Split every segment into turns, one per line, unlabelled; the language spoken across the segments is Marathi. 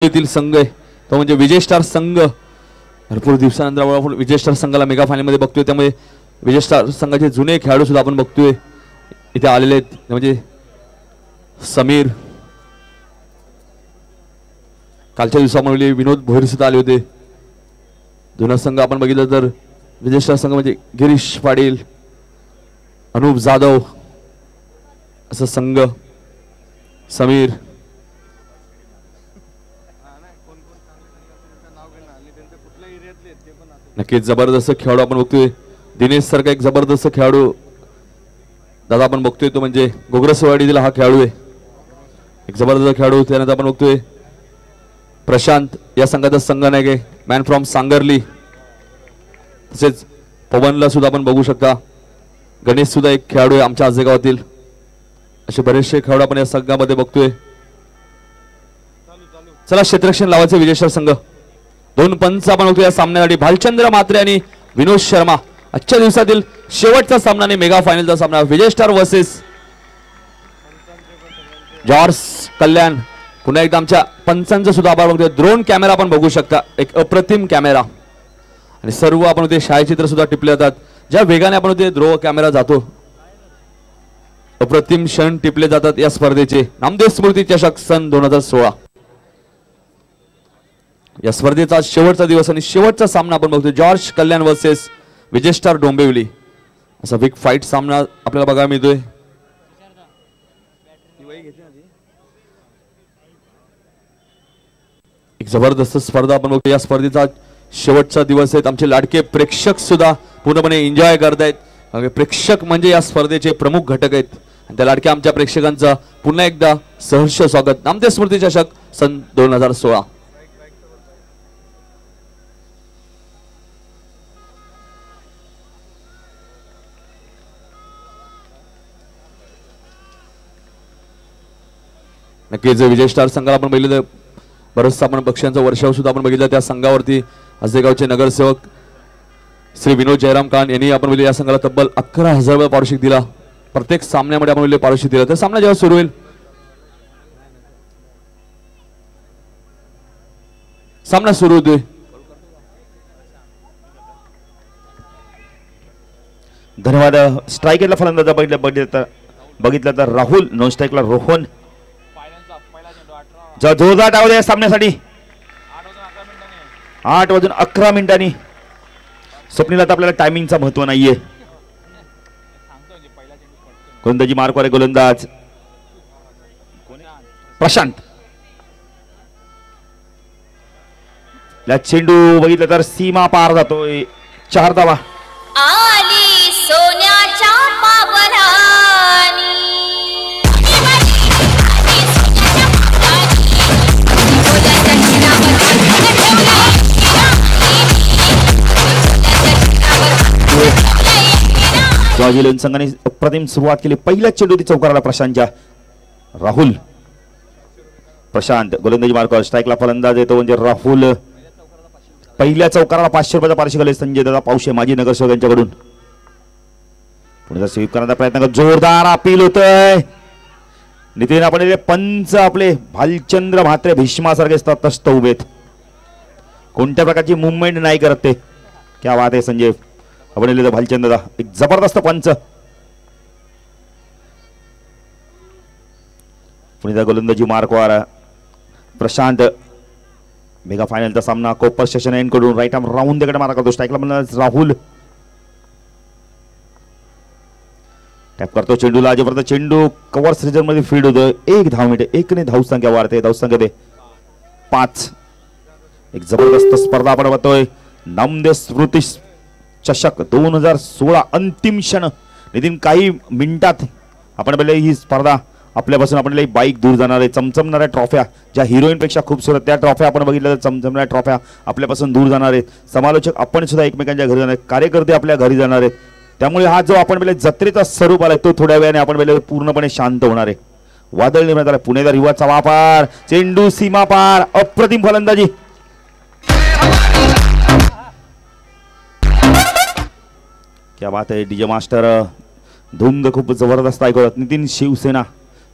येथील संघ आहे तो म्हणजे विजय स्टार संघ। भरपूर दिवसानंतर आपण विजय स्टार संघाला मेगा फायनल मध्ये बघतोय, त्यामुळे विजय स्टार संघाचे जुने खेळाडू सुद्धा आपण बघतोय इथे आलेले आहेत, म्हणजे समीर, कालच्या दिवसामध्ये विनोद भोईर सुद्धा आले होते। जुना संघ आपण बघितलं तर विजय स्टार संघ म्हणजे गिरीश पाटील, अनुप जाधव असं संघ, समीर, नक्कीच जबरदस्त खेळाडू आपण बघतोय। दिनेश सारखा एक जबरदस्त खेळाडू दादा आपण बघतोय, तो म्हणजे गोग्रसवाडीतील हा खेळाडू आहे, एक जबरदस्त खेळाडू। त्यानंतर आपण बघतोय प्रशांत या संघाचा संघनायक आहे, मॅन फ्रॉम सांगरली। तसेच पवनला सुद्धा आपण बघू शकता, गणेश सुद्धा एक खेळाडू आहे आमच्या आजेगावातील। असे बरेचसे खेळाडू आपण या संघामध्ये बघतोय। चला क्षेत्ररक्षण लावायचे विजय स्टार संघ। दोन पंच आपण बघतोय या सामन्यासाठी, भालचंद्र म्हात्रे आणि विनोद शर्मा। आजच्या दिवसातील शेवटचा सामना आणि मेगा फायनलचा सामना, विजय स्टार वर्सेस जॉर्ज कल्याण। पुन्हा एकदा आमच्या पंचांचा सुद्धा आभार बघतोय। ड्रोन कॅमेरा आपण बघू शकता, एक अप्रतिम कॅमेरा, आणि सर्व आपण ते छायाचित्र सुद्धा टिपले जातात। ज्या वेगाने आपण ते ड्रोन कॅमेरा जातो, अप्रतिम क्षण टिपले जातात या स्पर्धेचे। नामदेव स्मृती चषक सन 2016 या स्पर्धेचा शेवटचा दिवस आणि शेवटचा सामना आपण बघतोय, जॉर्ज कल्याण वर्सेस विजय स्टार डोंबिवली। असा बिग फाईट सामना आपल्याला बघायला मिळतोय। एक जबरदस्त स्पर्धा आपण बघतोय, या स्पर्धेचा शेवटचा दिवस आहे। आमचे लाडके प्रेक्षक सुद्धा पूर्णपणे एन्जॉय करतायत। प्रेक्षक म्हणजे या स्पर्धेचे प्रमुख घटक आहेत, आणि त्या लाडक्या आमच्या प्रेक्षकांचा पुन्हा एकदा सहर्ष स्वागत। नामदेव स्मृती चषक सन 2016। नक्कीच विजय स्टार संघाला आपण बघितलं, बरंचसं आपण बक्षिसांचा वर्षाव सुद्धा आपण बघितलं। त्या संघावरती आजेगावचे नगरसेवक श्री विनोद जयराम खान यांनी आपण बघितलं या संघाला तब्बल 11,000 रुपये पारितोषिक दिला। प्रत्येक सामन्यामध्ये आपण बघितलं पारितोषिक दिलं। तर सामना जेव्हा सुरू होईल, सामना सुरू होतोय,
धन्यवाद। स्ट्रायकरला फलंदाज बघितलं तर राहुल, नॉन स्ट्राइकला रोहन। जोरदार डाव या सामन्यासाठी 8:11 स्वप्नील, आता आपल्याला टायमिंगचा महत्व नाहीये। गोलंदाजी मार्कवर आहे गोलंदाज प्रशांत। चेंडू बघितलं तर सीमा पार जातोय, 4 धावा।
आली सोन्याच्या पावलानी,
शिवाजी संघाने अप्रतिम सुरुवात केली। पहिल्या चेंडूची चौकाराला प्रशांतच्या, राहुल, प्रशांत गोलंदाजी मार्कवर, स्ट्राइकला फलंदाज येतो म्हणजे राहुल। पहिल्या चौकाराला 500 रुपयाचा पारितोषिक आले संजय दादा पावशे, माजी नगरसेवक यांच्याकडून। पुढे स्वीप करण्याचा प्रयत्न कर, जोरदार अपील होतोय। नितीन आपण पंच आपले भालचंद्र म्हात्रे भीष्मासारखे तस्त उभेत, कोणत्या प्रकारची मुवमेंट नाही करत ते। क्या बात आहे संजय, आपण भालचंद्र एक जबरदस्त पंच। पुणे गोलंदाजी मार्कवर प्रशांत। मेगा फायनलचा सामना कोपर सेशन एंड कडून राईट आर्म राऊंड कडे मारा करतो, स्ट्राइकला म्हणून राहुल टॅप करतो चेंडूला, जबरदस्त चेंडू कव्हर सीजन मध्ये फील्ड होतोय। 1 धाव मिनिट, 1 धाव संख्या वाढते, धाव संख्या 5। एक जबरदस्त स्पर्धा आपण बघतोय, नामदेव स्मृती चषक 2016 अंतिम क्षण। नितीन काही मिनिटात आपण पहिले ही स्पर्धा आपल्यापासून आपण बाईक दूर जाणार आहे। चमचमणाऱ्या ट्रॉफ्या, ज्या हिरोईन पेक्षा खूपसुरत त्या ट्रॉफ्या आपण बघितल्या तर चमचमणाऱ्या ट्रॉफ्या आपल्यापासून दूर जाणार आहेत। समालोचक आपण सुद्धा एकमेकांच्या घरी जाणार आहेत, कार्यकर्ते आपल्या घरी जाणार आहेत। त्यामुळे हा जो आपण पहिले जत्रेचा स्वरूप आलाय तो थोड्या वेळाने आपण पहिले पूर्णपणे शांत होणार आहे। वादळ निर्माण झालं, पुणेदार युवाचा वापर, चेंडू सीमा पार, अप्रतिम फलंदाजी। क्या बात है डीजे मास्टर, धूम खूप जबरदस्त ऐकवत। नितीन शिवसेना,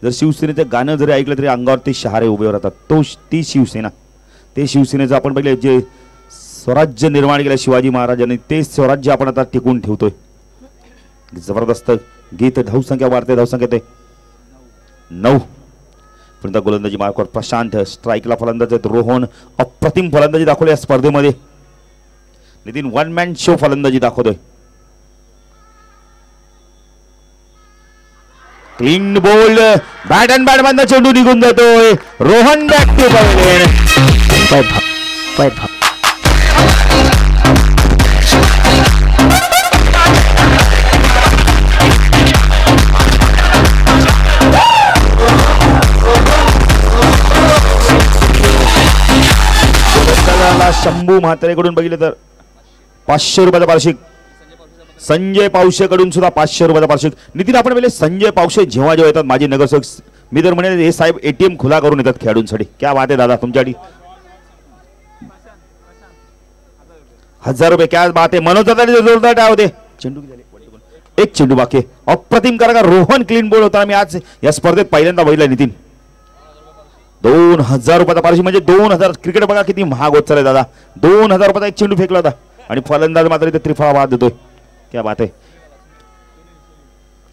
जर शिवसेनेचं गाणं जरी ऐकलं तरी अंगावरती शहारे उभे राहतात, तो ती शिवसेना। ते शिवसेनेचं आपण बघितलं जे स्वराज्य निर्माण केलं शिवाजी महाराजांनी, ते स्वराज्य आपण आता टिकून ठेवतोय. जबरदस्त गीत. धावसंख्या वाढते, धावसंख्या ते 9. पुन्हा गोलंदाजी मार्कवर प्रशांत. स्ट्राईकला फलंदाज आहेत रोहन. अप्रतिम फलंदाजी दाखवली या स्पर्धेमध्ये. नितीन वन मॅन शो फलंदाजी दाखवतोय. Clean ball. Bat and bat मधनं चेंडू निघून जातोय. Rohan back to pavilion. Shambhu म्हात्रेकडून बघितलं तर 500 रुपयाचं पारितोषिक. संजय पावशेकडून सुद्धा 500 रुपयाचं पारितोषिक. नितीन आपण पहिले संजय पावशे जेव्हा येतात माझे नगरसेवक, मी तर म्हणे हे साहेब ATM खुला करून येतात खेळाडूंसाठी. क्या बात आहे दादा तुमच्यासाठी. 1000 रुपये क्या बात आहे. मनोज दादा जोरदार काय होते. चेंडू एक चेंडू बाकी. अप्रतिम करा. रोहन क्लीन बोल होता. मी आज या स्पर्धेत पहिल्यांदा बघितलं नितीन. 2000 रुपयाचा पारितोषिक म्हणजे 2000. क्रिकेट बघा किती महाग होत चालय दादा. 2000 रुपयाचा एक चेंडू फेकला होता आणि फलंदाज मात्र इथे त्रिफळा बाद देतोय. क्या बात आहे.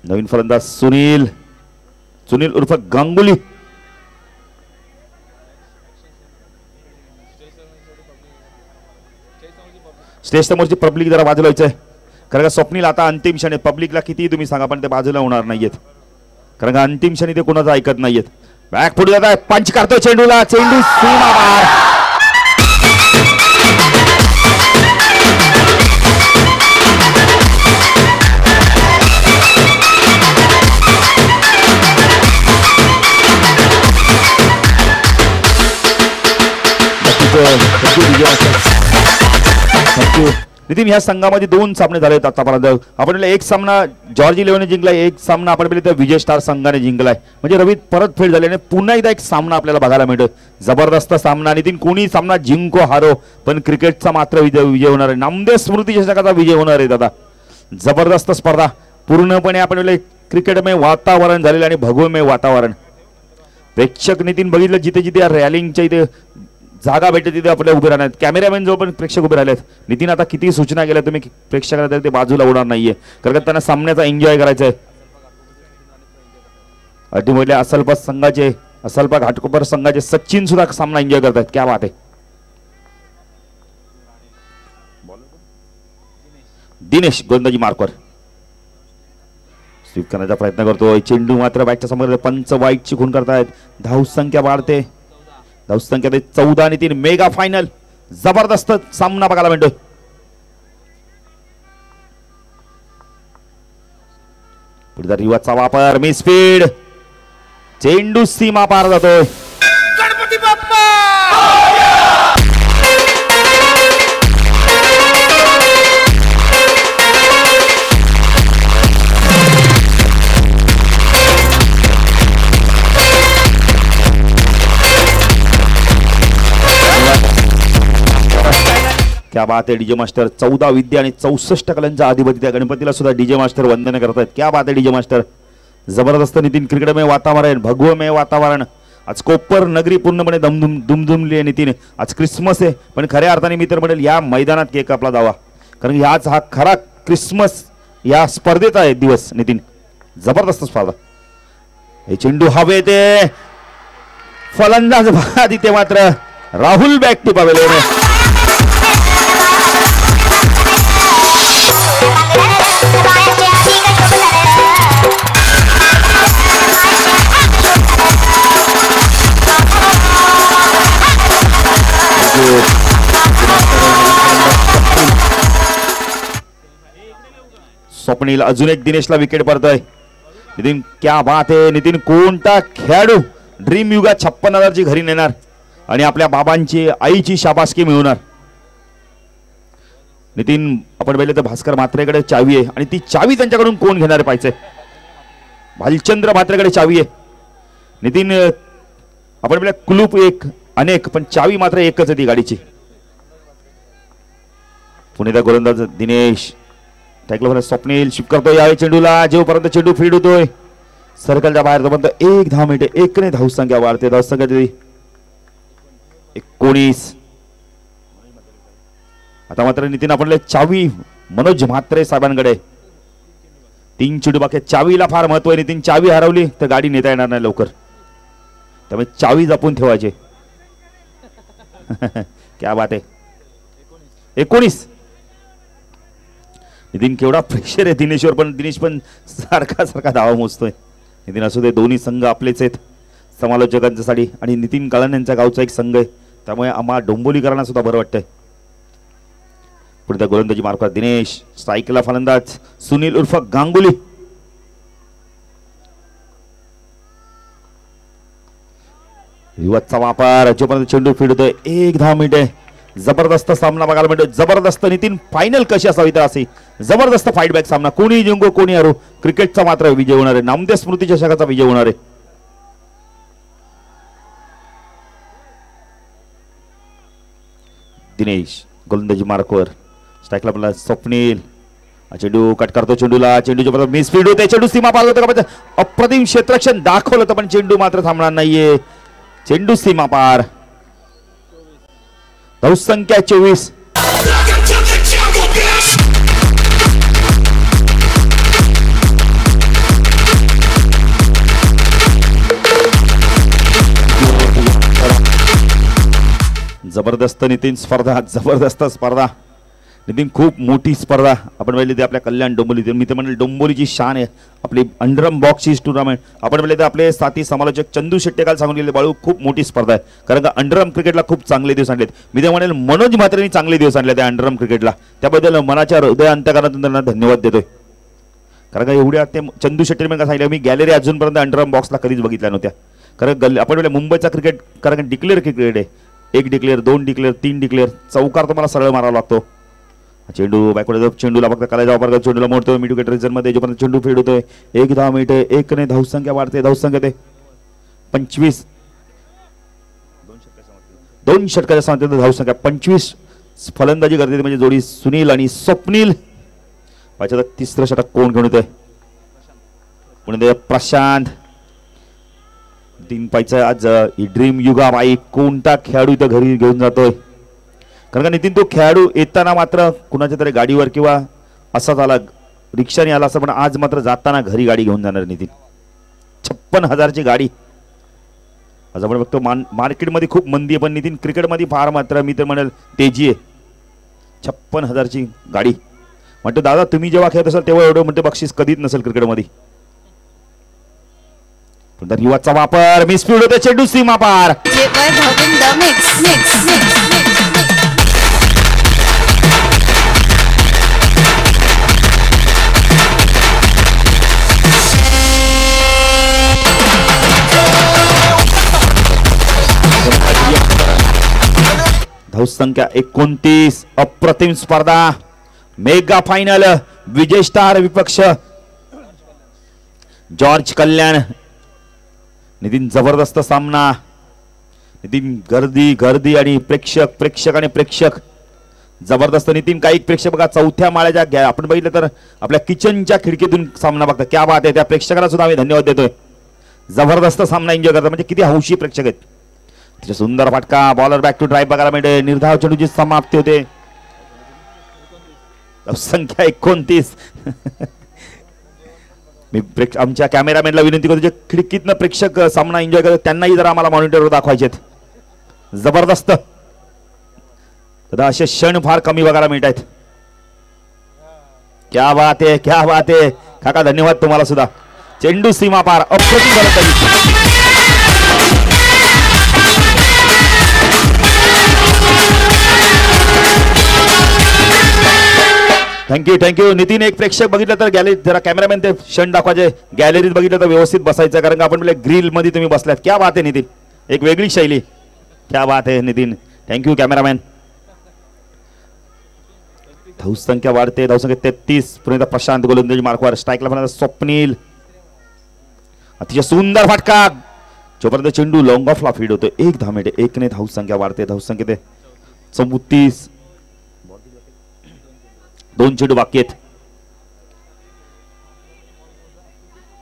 नवीन फलंदाज सुनील उर्फ गांगुली. स्टेज समोरची पब्लिक जरा बाजूला व्हायचंय, कारण का स्वप्नील आता अंतिम क्षणी. पब्लिकला किती तुम्ही सांगा पण ते बाजूला होणार नाहीयेत, कारण का अंतिम क्षणी ते कोणाचं ऐकत नाहीयेत. बॅक पुढे जात आहे. पंच करतोय चेंडूला. चेंडू सीमा बाहेर. नितीन ह्या संघामध्ये 2 सामने झाले आहेत आतापर्यंत. आपण एक सामना जॉर्ज 11ने जिंकलाय, एक सामना आपण तर विजय स्टार संघाने जिंकलाय. म्हणजे रवी परत फेड झाल्याने पुन्हा एकदा एक सामना आपल्याला बघायला मिळतो. जबरदस्त सामना. नितीन कोणी सामना जिंको हारो पण क्रिकेटचा मात्र विजय होणार आहे. नामदेव स्मृती चषकाचा विजय होणार आहे दादा. जबरदस्त स्पर्धा. पूर्णपणे आपण क्रिकेटमय वातावरण झालेलं आणि भगवमय वातावरण. प्रेक्षक नितीन बघितलं जिथे जिथे रॅलिंगच्या इथे जागा भेटते तिथे आपल्याला उभे राहणार. कॅमेरामॅन जवळ पण प्रेक्षक उभे राहिलेत. नितीन आता किती सूचना केल्या तुम्ही प्रेक्षकांना ते बाजूला होणार नाहीये, कारण त्यांना सामन्याचा एन्जॉय करायचा आहे. अटीमध्ये असलपा घाटकोपर संघाचे सचिन सुद्धा सामना एन्जॉय करतात. क्या बात आहे. दिनेश गोलंदाजी मार्कवर स्वीप करण्याचा प्रयत्न करतोय. चेंडू मात्र बॅटच्या समोर. पंच वाईटची खून करतायत. धावसंख्या वाढते. धावसंख्या 14 आणि 3. Mega final. जबरदस्त सामना बघायला मिळतोय. पुढचा रिवाजचा वापर. Miss speed. चेंडू सीमा पार जातोय. गणपती बाप्पा. क्या बात आहे. डीजे मास्टर 14 विद्या आणि 64 कलांचा अधिपती त्या गणपतीला सुद्धा डीजे मास्टर वंदन करतायत. क्या बात आहे डीजे मास्टर. जबरदस्त नितीन. क्रिकेटमय वातावरण, भगवमय वातावरण. आज कोपर नगरी पूर्णपणे दुमदुमली आहे नितीन. आज क्रिसमस आहे, पण खऱ्या अर्थाने मी तर म्हणेल या मैदानात केक कापला जावा, कारण याच हा खरा क्रिसमस या स्पर्धेचा आहे दिवस नितीन. जबरदस्त स्पर्धा. हे चेंडू हवे ते फलंदाज बघा तिथे मात्र Rahul back to pavilion. Swapnil अजून एक दिनेशला विकेट पडतोय. नितीन क्या बात आहे. नितीन कोणता खेळाडू ड्रीम युगा 56,000ची घरी नेणार आणि आपल्या बाबांची आईची शाबासकी मिळवणार. नितीन आपण पाहिलं तर भास्कर म्हात्रेकडे चावी आहे आणि ती चावी त्यांच्याकडून कोण घेणार पाहिजे. भालचंद्र म्हात्रेकडे चावी आहे. नितीन आपण पाहिलं कुलूप एक अनेक पण चावी मात्र एकच आहे ती गाडीची. पुणेचा गोलंदाज दिनेश. टॅकल स्वप्नील शिफ्ट करतोय या चेंडूला. जेवपर्यंत चेंडू फीड होतोय सर्कलच्या बाहेर तोपर्यंत 1 धाव मिळते. 1 ने धावसंख्या वाढते. धावसंख्या 19. आता मात्र नितीन आपण चावी मनोज म्हात्रे साहेबांकडे. 3 चेंडू बाकी. चावीला फार महत्व आहे. नितीन चावी हरवली तर गाडी नेता येणार नाही लवकर, त्यामुळे चावी जपून ठेवायचे. क्या बात आहे. 19. नितीन केवढा प्रेशर आहे दिनेशवर, पण दिनेश पण सारखा धावा मोजतोय. नितीन असू दे, दोन्ही संघ आपलेच आहेत समालोचकांच्यासाठी, आणि नितीन कळण यांच्या गावचा एक संघ आहे, त्यामुळे आम्हा डोंबोलीकरांना सुद्धा बरं वाटतंय. पुढे त्या गोलंदाजी मार्कवर दिनेश. स्ट्राईकला फलंदाज सुनील उर्फ गांगुली. युवतचा वापर, जोपर्यंत चेंडू फीड होतोय. 1 धाव मिळते. जबरदस्त सामना बघायला मिळतो. जबरदस्त. नितीन फायनल कशी असावी तर असे जबरदस्त फाईट बॅक सामना. कोणी जिंको कोणी हरो, क्रिकेटचा मात्र विजय होणार आहे. नामदेव स्मृती चषकाचा विजय होणार आहे. दिनेश गोलंदाजी मार्कवर. स्ट्राईकला आपला स्वप्नील. चेंडू कट करतो चेंडूला. चेंडूच्या परत मिस फील्ड होते. चेंडू सीमा पार होतो का, अप्रतिम क्षेत्ररक्षण दाखवलं होतं, पण चेंडू मात्र थांबणार नाहीये. चेंडू सीमा पार. धावसंख्या 24. जबरदस्त नितीन स्पर्धा, जबरदस्त स्पर्धा. नितीन खूप मोठी स्पर्धा आपण पाहिली ते आपल्या कल्याण डोंबोली. मी ते म्हणेल डोंबोलीची शान आहे आपली अंडरम बॉक्सची टुर्नामेंट. आपण पाहिले तर आपले साथी समालोचक चंदू शेट्टे काल सांगून गेले, बाळू खूप मोठी स्पर्धा आहे, कारण का अंडरम क्रिकेटला खूप चांगले दिवस आणलेत. मी ते म्हणेल मनोज म्हात्रेंनी चांगले दिवस आणले त्या अंडरम क्रिकेटला, त्याबद्दल मनाच्या हृदय अंतकरणातून त्यांना धन्यवाद देतोय. कारण का एवढ्या ते चंदू शेट्टे मी काय सांगितलं, मी गॅलरी अजूनपर्यंत अंडरम बॉक्सला कधीच बघितल्या नव्हत्या. कारण आपण पाहिलं मुंबईचा क्रिकेट, कारण डिक्लेअर क्रिकेट आहे. 1 डिक्लेअर, 2 डिक्लेअर, 3 डिक्लेअर, चौकार तुम्हाला सरळ मारावा लागतो. चेंडू बॅकवर्ड, चेंडूला फक्त कलाचा वापर करतो. चेंडूला मोडतोय मिड विकेट रिझन मध्ये, जोपर्यंत चेंडू फीड होतोय. 1 धाव मिळते. 1 ने धावसंख्या वाढते. धावसंख्या ते 25. 2 षटकाच्या समाप्तीनंतर धावसंख्या 25. फलंदाजी करते म्हणजे जोडी सुनील आणि स्वप्नील. पाहिजे तिसरं षटक कोण घेऊन येतोय, पुणे प्रशांत. 3 पायचा आज ड्रीम युगाबाई. कोणता खेळाडू इथं घरी घेऊन जातोय, कारण का नितीन तो खेळाडू येताना मात्र कुणाच्या तरी गाडीवर किंवा असाच आला, रिक्षाने आला असं, पण आज मात्र जाताना घरी गाडी घेऊन जाणार नितीन. 56,000ची गाडी. आज आपण बघतो मार्केटमध्ये खूप मंदी आहे, पण नितीन क्रिकेटमध्ये फार मात्र मी तर म्हणेल तेजी आहे. 56,000ची गाडी. म्हणतो दादा तुम्ही जेव्हा खेळत असाल तेव्हा एवढं म्हणते बक्षीस कधीच नसेल क्रिकेटमध्ये. युवाचा वापर, मिसफील्ड होते. चेंडू सीमा पार. धावसंख्या 29. अप्रतिम स्पर्धा. Mega final. विजय स्टार विपक्ष जॉर्ज कल्याण. नितीन जबरदस्त सामना. नितीन गर्दी आणि प्रेक्षक आणि प्रेक्षक जबरदस्त. नितीन काही प्रेक्षक बघा चौथ्या माळ्याच्या आपण बघितलं तर आपल्या किचनच्या खिडकीतून सामना बघतात. क्या बात आहे. त्या प्रेक्षकाला सुद्धा आम्ही धन्यवाद देतोय. जबरदस्त सामना एन्जॉय करतात, म्हणजे किती हौशी प्रेक्षक आहेत. तिथे सुंदर फटका. बॉलर बॅक टू ड्राईव्ह बघायला मिळते. निर्धाव चेंडूची समाप्ती होते. संख्या 29. मी आमच्या कॅमेरामॅनला विनंती करतो, जे खिडकीतनं प्रेक्षक सामना एन्जॉय करतात त्यांनाही जरा आम्हाला मॉनिटरवर दाखवायचे. जबरदस्त. असे क्षण फार कमी बघायला मिळत आहेत. क्या बात आहे, क्या बात आहे. काका धन्यवाद तुम्हाला सुद्धा. चेंडू सीमा पार. अप्रतिम गोलंदाजी. थँक्यू. नितीन एक प्रेक्षक बघितलं तर गॅलरी जरा कॅमेरामॅन ते क्षण दाखवायचे. गॅलरीत बघितलं तर व्यवस्थित बसायचं, कारण का आपण ग्रिल मध्ये तुम्ही बसल्यात. क्या बात आहे नितीन. एक वेगळी शैली. क्या बात आहे नितीन. Thank you cameraman. धावसंख्या वाढते. धावसंख्या 33. पुन्हा प्रशांत गोलंदाजी मार्कवर. स्ट्राईकला पण स्वप्नील. अतिशय सुंदर फटका. जोपर्यंत चेंडू लॉंग ऑफला फीड होतो. 1 धाव मिळते. 1 ने धावसंख्या वाढते. धावसंख्या ते 34. 2 चेंडू बाकी आहेत.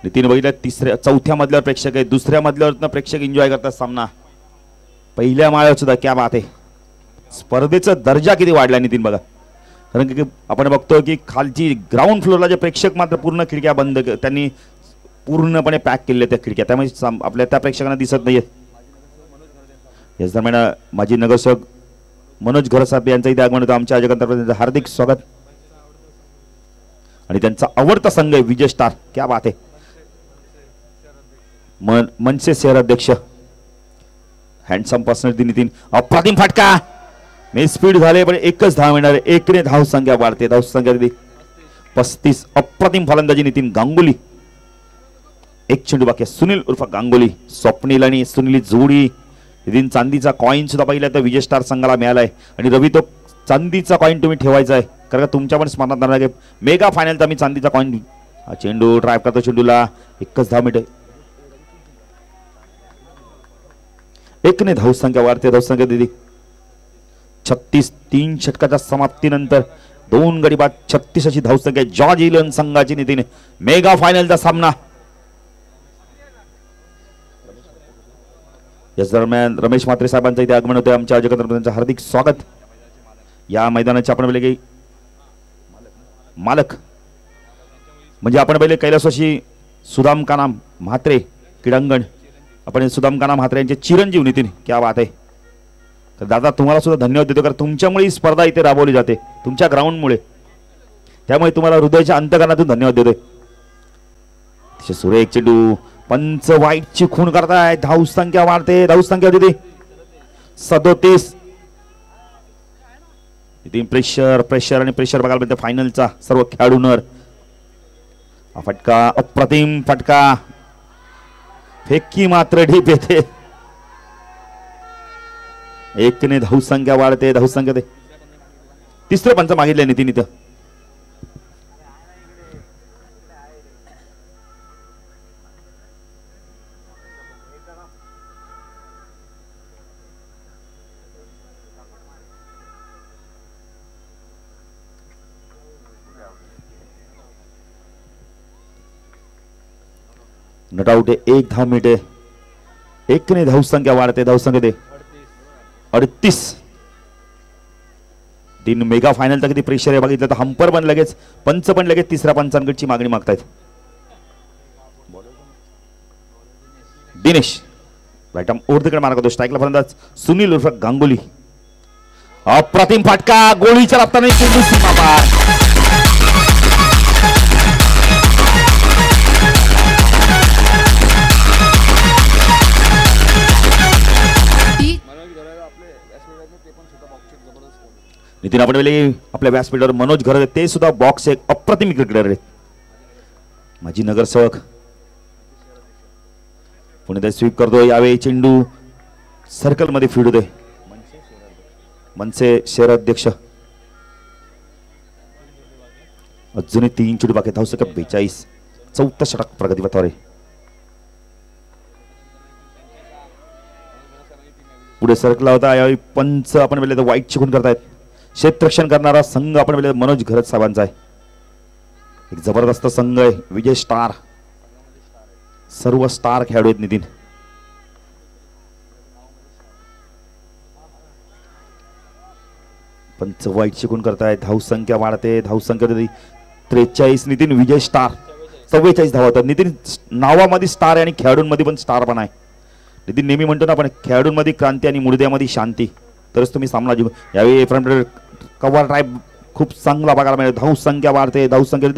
नितीन बघितलं चौथ्या मधल्यावर प्रेक्षक आहे. दुसऱ्या मधल्यावर प्रेक्षक एन्जॉय करतात सामना. पहिल्या माळ्यावर सुद्धा क्या बात आहे. स्पर्धेचा दर्जा किती वाढला नितीन बघा. कारण की आपण बघतोय की खालची ग्राउंड फ्लोअरला जे प्रेक्षक मात्र पूर्ण खिडक्या बंद त्यांनी पूर्णपणे पॅक केलेल्या त्या खिडक्या, त्यामुळे आपल्या त्या प्रेक्षकांना दिसत नाहीयेत. याच दरम्यान माजी नगरसेवक मनोज घरसाप यांचं इथे आगमन होतं. आमच्या आयोजकांतर्फे हार्दिक स्वागत. आणि त्यांचा आवडता संघ आहे विजय स्टार. क्या बात आहे. मनसे शहर अध्यक्ष हँडसम पर्सनॅलिटी नितीन. अप्रतिम फटका. मे स्पीड झाले पण एकच धाव मिळणार. 1 ने धाव संख्या वाढते. धाव संख्या 35. अप्रतिम फलंदाजी नितीन गांगुली. 1 चेंडू बाकी. सुनील उर्फ गांगुली. स्वप्नील आणि सुनील जोडी. नितीन चांदीचा कॉइन सुद्धा पाहिला तर विजय स्टार संघाला मिळालाय. आणि रवी तो चांदीचा कॉइन तुम्ही ठेवायचा आहे कारण का तुमच्या पण स्मरणात राहणार आहे मेगा फायनलचा मी चांदीचा कॉइन. हा चेंडू ड्राईव्ह करतो. चेंडूला एकच धाव मिळते. 1 ने धाव संख्या वाढते. धाव संख्या दिली 36. 3 षटकाच्या समाप्तीनंतर 2 गडी बाद 36 अशी धाव संख्या जॉर्ज इलन संघाची. नितीन मेगा फायनलचा सामना. याच दरम्यान रमेश म्हात्रे साहेबांचं इथे आगमन होते. आमच्या आयोजकांतर्फे त्यांचं हार्दिक स्वागत. या मैदानाचे आपण पहिले मालक म्हणजे आपण पहिले कैलासवासी सुदाम कानाम म्हात्रे क्रीडांगण. आपण सुदाम कानाम म्हात्रे यांचे चिरंजीव नितीन. क्या बात आहे. तर दादा तुम्हाला सुद्धा धन्यवाद देतो कारण तुमच्यामुळे ही स्पर्धा इथे राबवली जाते तुमच्या ग्राउंडमुळे. त्यामुळे तुम्हाला हृदयाच्या अंतकरणातून धन्यवाद देतोय. सुरेख चेंडू. पंच वाईटची खून करताय. धाव संख्या वाढते. धाव संख्या होती 37. प्रेशर प्रेशर आणि प्रेशर बघायला मिळते फायनलचा सर्व खेळाडूंवर. फटका अप्रतिम फटका. फेकी मात्र ढीप येते. 1 ने धाव संख्या वाढते. धाव संख्या ते 3रं पंच मागितले नितीन इथं. नट आउट आहे. 1 धाव मिळते. 1 ने धाव संख्या वाढते. धाव संख्या ते 38. 3 मेगा फायनलचा किती प्रेशर आहे बघितलं तर हंपर पण लगेच पंच पण लगेच 3ऱ्या पंचांकडची मागणी मागतायत. दिनेश राईट आर्म ओव्हरकडे मारा करतो. स्ट्राईकला फलंदाज सुनील उर्फ गांगुली. अप्रतिम फटका. गोळीच्या लागताना चेंडू सीमा पार. नितीन आपण वेळी आपल्या व्यासपीठावर मनोज घर ते सुद्धा बॉक्स एक अप्रतिम क्रिकेटर आहेत. माजी नगरसेवक पुणे स्वीप करतो. यावेळी चेंडू सर्कल मध्ये फीड होते. मनसे शहर अध्यक्ष. अजूनही 3 चेंडू बाकी. धाव संख्या 42. 4थं षटक प्रगतीपथावर आहे. पुढे सरकला होता. यावेळी पंच आपण वेळेला वाईट शिकून करतायत. क्षेत्ररक्षण करणारा संघ आपण वेळेला मनोज घरत साहेबांचा आहे. एक जबरदस्त संघ आहे विजय स्टार. सर्व स्टार खेळाडू आहेत नितीन. पंच वाईट शिकून करतायत. धाव संख्या वाढते. धाव संख्या 43. नितीन विजय स्टार 44 धावा होतात. नितीन नावामध्ये स्टार आहे आणि खेळाडूंमध्ये पण स्टार पण आहे. नितीन नेहमी म्हणतो ना आपण खेळाडूंमध्ये क्रांती आणि मुडद्यामध्ये शांती तरच तुम्ही सामना जिंकू. यावेळी फ्रंट कव्हर ड्राईव्ह खूप चांगला बघायला मिळेल. धाव संख्या वाढते. धाव संख्या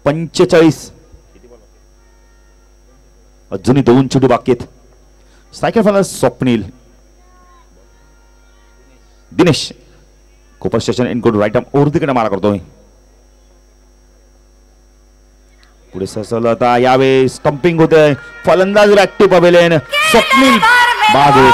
45. अजूनही 2 चेंडू बाकी आहेत. सायकल फलंदाज स्वप्नील. दिनेश कोपर स्टेशन इनकोड राईट आर्म ओव्हरकडे मारा करतोय. पुढे सरसवलं आता. यावेळी स्टंपिंग होते. फलंदाज ऍक्टिव्ह पवेलेन स्वप्नील बागे.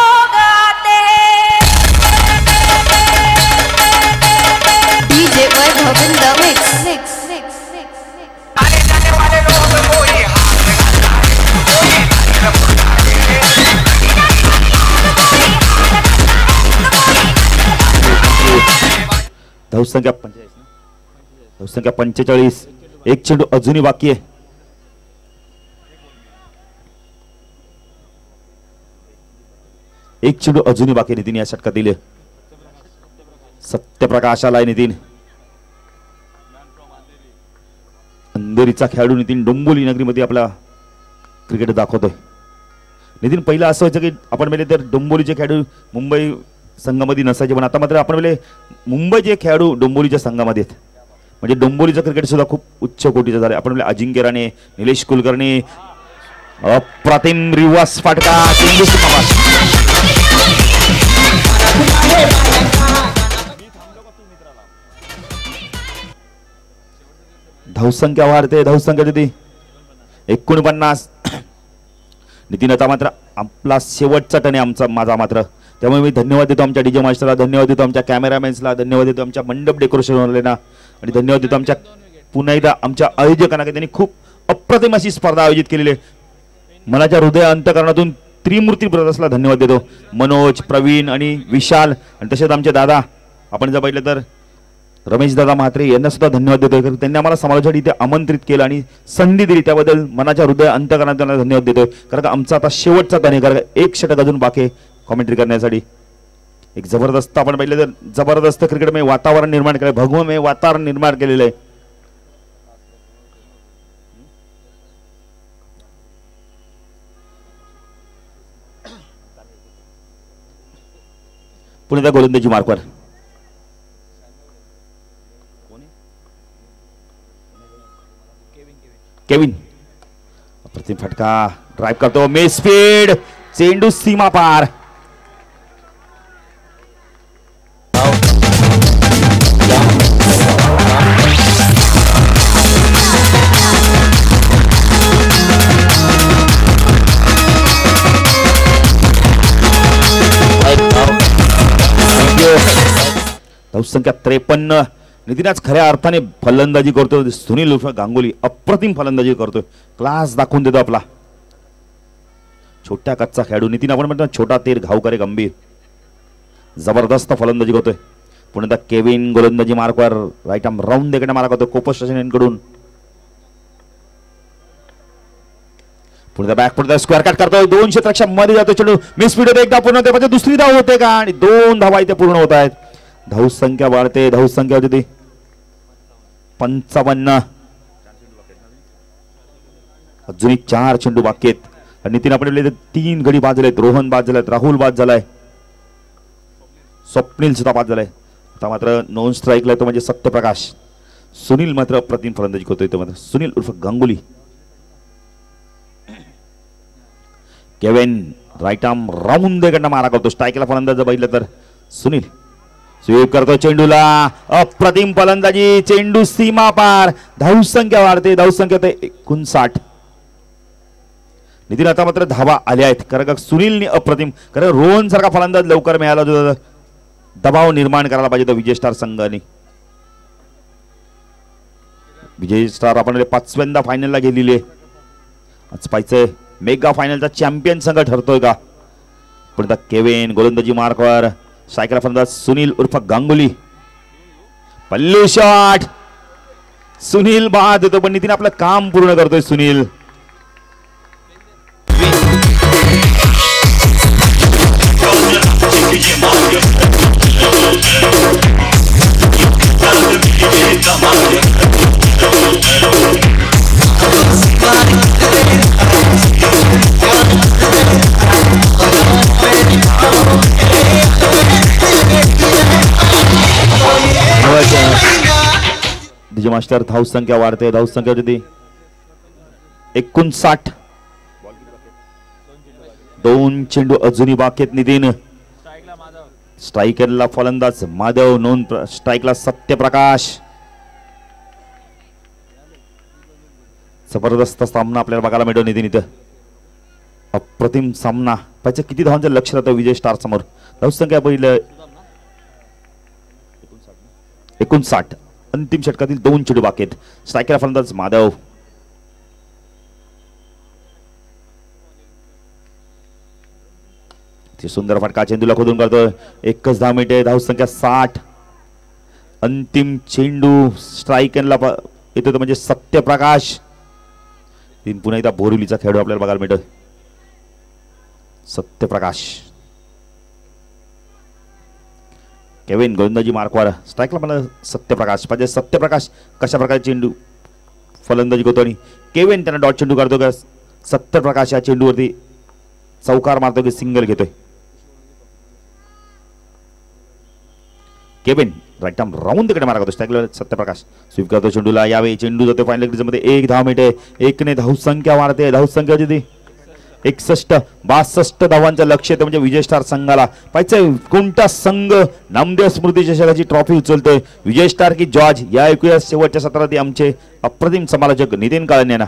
धावसंख्या 45. 1 चेंडू अजूनही बाकी आहे. एक चेंडू अजूनही बाकी नितीन या षटकात दिले. सत्यप्रकाश आलाय नितीन. अंधेरीचा खेळाडू नितीन डोंबिवली नगरीमध्ये आपला क्रिकेट दाखवतोय. नितीन पहिलं असं व्हायचं की आपण म्हणजे तर डोंबिवलीचे खेळाडू मुंबई संघामध्ये नसायचे, पण आता मात्र आपण म्हणजे मुंबईचे खेळाडू डोंबिवलीच्या संघामध्ये आहेत. म्हणजे डोंबिवलीचं क्रिकेट सुद्धा खूप उच्च कोटीचं झालं. आपण म्हणजे अजिंक्य राणे, निलेश कुलकर्णी, अप्रतिम रिवर्स फटका, धावसंख्या वाढते, धावसंख्या किती 49. नितीन आता मात्र आपला शेवटचा टन आहे माझा मात्र. त्यामुळे मी धन्यवाद देतो आमच्या डीजे मास्टरला, धन्यवाद देतो आमच्या कॅमेरामॅन्सला, धन्यवाद देतो आमच्या मंडप डेकोरेशनवाल्यांना आणि धन्यवाद देतो आमच्या पुन्हा एकदा आमच्या आयोजकांना की त्यांनी खूप अप्रतिम अशी स्पर्धा आयोजित केलेली आहे. मनाच्या हृदय अंतकरणातून त्रिमूर्ती ब्रदर्सला धन्यवाद देतो. मनोज, प्रवीण आणि विशाल आणि तसेच आमचे दादा आपण जर पाहिलं तर रमेश दादा म्हात्रे यांना सुद्धा धन्यवाद देतोय. कारण त्यांनी आम्हाला समालोचनासाठी इथे आमंत्रित केलं आणि संधी दिली, त्याबद्दल मनाच्या हृदय अंतकरणात त्यांना धन्यवाद देतोय. कारण का आमचा आता शेवटचा टन आहे, कारण एक षटक अजून बाकी कॉमेंट्री करण्यासाठी. एक जबरदस्त आपण पाहिलं तर जबरदस्त क्रिकेटमय वातावरण निर्माण केलं, भगवमय वातावरण निर्माण केलेलं आहे. पुण्याच्या गोलंदाजी मार्कवर केविन अप्रतिम फटका, ड्राइव करतो, मिस स्पीड, चेंडू सीमा पार. धावसंख्या 53. नितीन आज खऱ्या अर्थाने फलंदाजी करतो. सुनील उर्फ गांगुली अप्रतिम फलंदाजी करतोय, क्लास दाखवून देतो आपला. छोट्या कच्चा खेळाडू नितीन आपण म्हणतो छोटा तीर घावकरे गंभीर, जबरदस्त फलंदाजी करतोय. पुन्हा केविन गोलंदाजी मार्कवर राईट आर्म राऊंड देकडे मारा करतो कोपस स्टेशन यांकडून. पुन्हा बॅक पुढे स्क्वेअर कट करतोय, 2 क्षेत्राच्या मध्ये जातो चेंडू, मिस स्पीड होते, एकदा पूर्ण होते, म्हणजे दुसरी धाव होते का आणि 2 धावा इथे पूर्ण होत आहेत. धावसंख्या वाढते, धावसंख्या होती 55. अजून 4 चेंडू बाकी आहेत. नितीन आपण 3 गडी बाद झालेत, रोहन बाद झालाय, राहुल बाद झालाय, स्वप्नील सुद्धा बाद झालाय. आता मात्र नॉन स्ट्राईकला तो म्हणजे सत्यप्रकाश. सुनील मात्र अप्रतिम फलंदाजी करतोय, तो मात्र सुनील उर्फ Ganguly. Kevin right arm round देकडनं मारा करतो, स्ट्राईकला फलंदाज बघितलं तर सुनील स्वीप करतो चेंडूला, अप्रतिम फलंदाजी, चेंडू सीमा पार. धावसंख्या वाढते, धावसंख्या 59. नितीन आता मात्र धावा आल्या आहेत, कारण सुनीलने अप्रतिम, कारण रोहन सारखा फलंदाज लवकर मिळाला होता, दबाव निर्माण करायला पाहिजे विजय स्टार संघाने. विजय स्टार आपण 5व्यांदा फायनलला गेलेली आहे. आज पाहिजे मेगा फायनलचा चॅम्पियन संघ ठरतोय का. पण केविन गोलंदाजी मार्कवर, सायकल फलंदाज सुनील उर्फ गांगुली, पल्लू शॉट, सुनील बाद होतो, पण नितीन आपलं काम पूर्ण करतोय. सुनील डीजे मास्टर धावसंख्या वाढते, धावसंख्या होती 59. 2 चेंडू अजूनही बाकी आहेत. नितीन स्ट्रायकरला फलंदाज माधव, नोंद स्ट्राईकला सत्यप्रकाश. जबरदस्त सामना आपल्याला बघायला मिळतो नितीन इथं, अप्रतिम सामना. पाहिजे किती धावांचं लक्ष राहतं विजय स्टार समोर. धावसंख्या पहिलं 59. अंतिम षटकातील 2 चेंडू बाकी आहेत. स्ट्रायकरला फलंदाज माधव. सुंदर फटका चेंडूला खोदून करतोय, 1च धाव मिळते, धावसंख्या 60. अंतिम चेंडू स्ट्रायकरला येतो तो म्हणजे सत्यप्रकाश. पुन्हा एकदा बोरिवलीचा खेळाडू आपल्याला बघायला मिळतोय, सत्यप्रकाश. केविन गोलंदाजी मार्कवर स्ट्राईकला मला सत्यप्रकाश पाहिजे. सत्यप्रकाश कशा प्रकारे चेंडू फलंदाजी करतो आणि केविन त्यांना डॉट चेंडू काढतो का सत्यप्रकाश या चेंडूवरती चौकार मारतो की सिंगल घेतोय. केविन राईट आर्म राऊंड तिकडे मारा करतो. स्ट्राईकला सत्यप्रकाश स्वीप करतो चेंडूला. यावेळी चेंडू जातो फायनल क्रीजमध्ये. 1 धाव मिळते. 1 ने धाव संख्या वाढते. धाव संख्या होती 61. 62 धावांचं लक्ष्य ते म्हणजे विजय स्टार संघाला. पाहिजे कोणता संघ नामदेव स्मृती चषकाची ट्रॉफी उचलतोय, विजय स्टार की जॉर्ज. या ऐकूया शेवटच्या सत्रात आमचे अप्रतिम समालोचक नितीन काळन यांना.